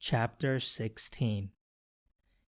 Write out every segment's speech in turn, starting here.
Chapter 16.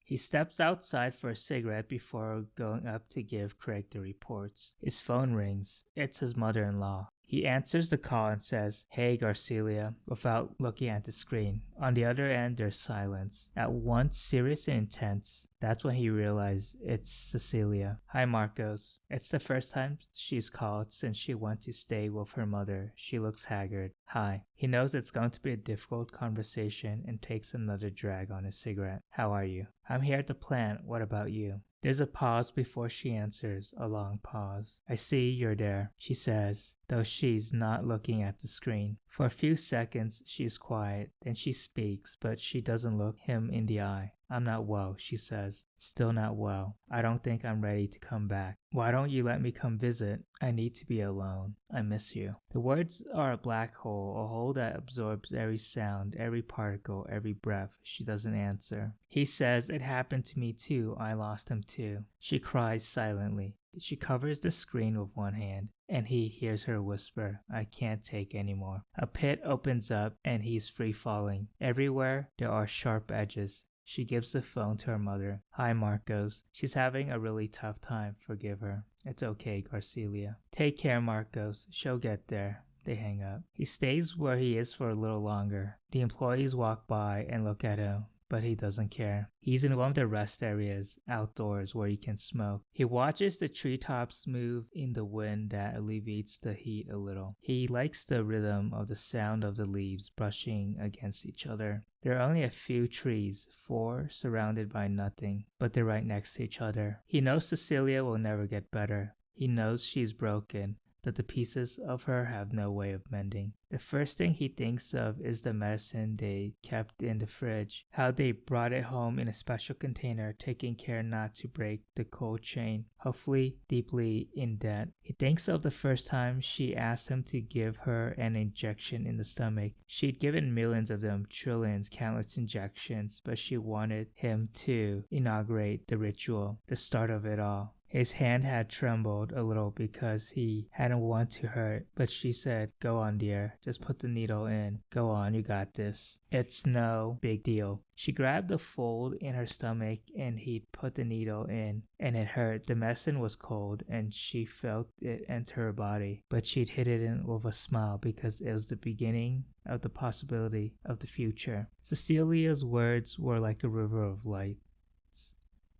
He steps outside for a cigarette before going up to give Craig the reports. His phone rings. It's his mother-in-law. He answers the call and says, "Hey, Garcelia," without looking at the screen. On the other end, there's silence. At once serious and intense. That's when he realized it's Cecilia. "Hi, Marcos." It's the first time she's called since she went to stay with her mother. She looks haggard. "Hi." He knows it's going to be a difficult conversation and takes another drag on his cigarette. "How are you?" "I'm here at the plant. What about you?" There's a pause before she answers, a long pause. "I see you're there," she says, though she's not looking at the screen. For a few seconds she's quiet, then she speaks, but she doesn't look him in the eye. "I'm not well," she says. "Still not well. I don't think I'm ready to come back. Why don't you let me come visit? I need to be alone. I miss you." The words are a black hole, a hole that absorbs every sound, every particle, every breath. She doesn't answer. He says, "It happened to me too. I lost him too." She cries silently. She covers the screen with one hand, and he hears her whisper, "I can't take any more." A pit opens up, and he's free falling. Everywhere there are sharp edges. She gives the phone to her mother. "Hi, Marcos. She's having a really tough time. Forgive her." "It's okay, Garcelia." "Take care, Marcos. She'll get there." They hang up. He stays where he is for a little longer. The employees walk by and look at him, but he doesn't care. He's in one of the rest areas, outdoors, where he can smoke. He watches the treetops move in the wind that alleviates the heat a little. He likes the rhythm of the sound of the leaves brushing against each other. There are only a few trees, 4 surrounded by nothing, but they're right next to each other. He knows Cecilia will never get better. He knows she's broken, that the pieces of her have no way of mending. The first thing he thinks of is the medicine they kept in the fridge, how they brought it home in a special container, taking care not to break the cold chain, hopefully deeply in debt. He thinks of the first time she asked him to give her an injection in the stomach. She'd given millions of them, trillions, countless injections, but she wanted him to inaugurate the ritual, the start of it all. His hand had trembled a little because he hadn't wanted to hurt, but she said, "Go on, dear. Just put the needle in. Go on, you got this. It's no big deal." She grabbed the fold in her stomach and he'd put the needle in, and it hurt. The medicine was cold and she felt it enter her body, but she'd hid it in with a smile because it was the beginning of the possibility of the future. Cecilia's words were like a river of light,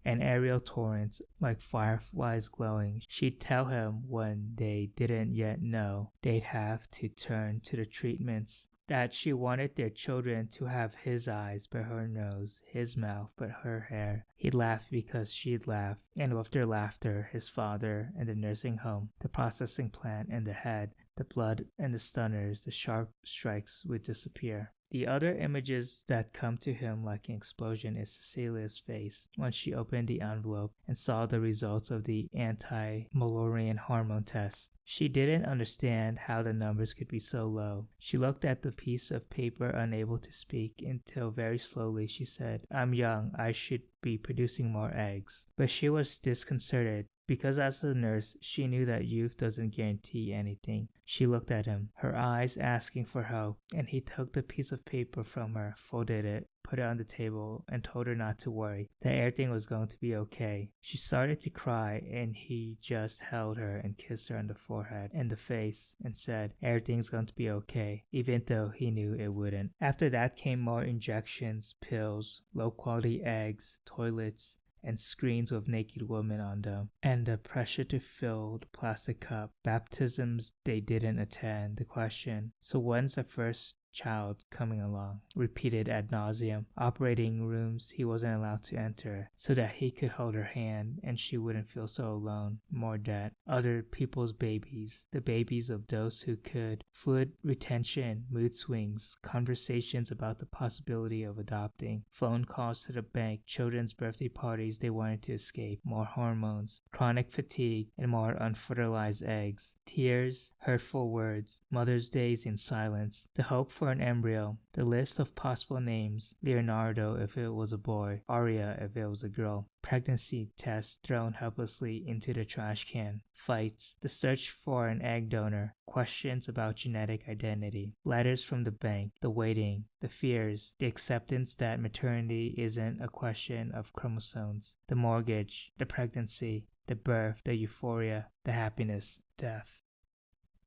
and aerial torrents like fireflies glowing. She'd tell him when they didn't yet know they'd have to turn to the treatments, that she wanted their children to have his eyes but her nose, his mouth but her hair. He'd laugh because she'd laugh, and with their laughter, his father and the nursing home, the processing plant and the head, the blood and the stunners, the sharp strikes would disappear. The other images that come to him like an explosion is Cecilia's face when she opened the envelope and saw the results of the anti-Mallorean hormone test. She didn't understand how the numbers could be so low. She looked at the piece of paper, unable to speak, until very slowly she said, "I'm young, I should be producing more eggs." But she was disconcerted, because as a nurse she knew that youth doesn't guarantee anything. She looked at him, her eyes asking for help, and he took the piece of paper from her, folded it, put it on the table, and told her not to worry, that everything was going to be okay. She started to cry, and he just held her and kissed her on the forehead and the face and said, "Everything's going to be okay," even though he knew it wouldn't. After that came more injections, pills, low-quality eggs, toilets, and screens with naked women on them, and the pressure to fill the plastic cup. Baptisms they didn't attend. The question, "So when's the first child coming along?" repeated ad nauseum. Operating rooms he wasn't allowed to enter, so that he could hold her hand and she wouldn't feel so alone. More debt. Other people's babies, the babies of those who could. Fluid retention, mood swings, conversations about the possibility of adopting, phone calls to the bank, children's birthday parties they wanted to escape, more hormones, chronic fatigue, and more unfertilized eggs. Tears, hurtful words, Mother's Days in silence, the hope for an embryo, the list of possible names, Leonardo if it was a boy, Aria if it was a girl, pregnancy tests thrown helplessly into the trash can, fights, the search for an egg donor, questions about genetic identity, letters from the bank, the waiting, the fears, the acceptance that maternity isn't a question of chromosomes, the mortgage, the pregnancy, the birth, the euphoria, the happiness, death.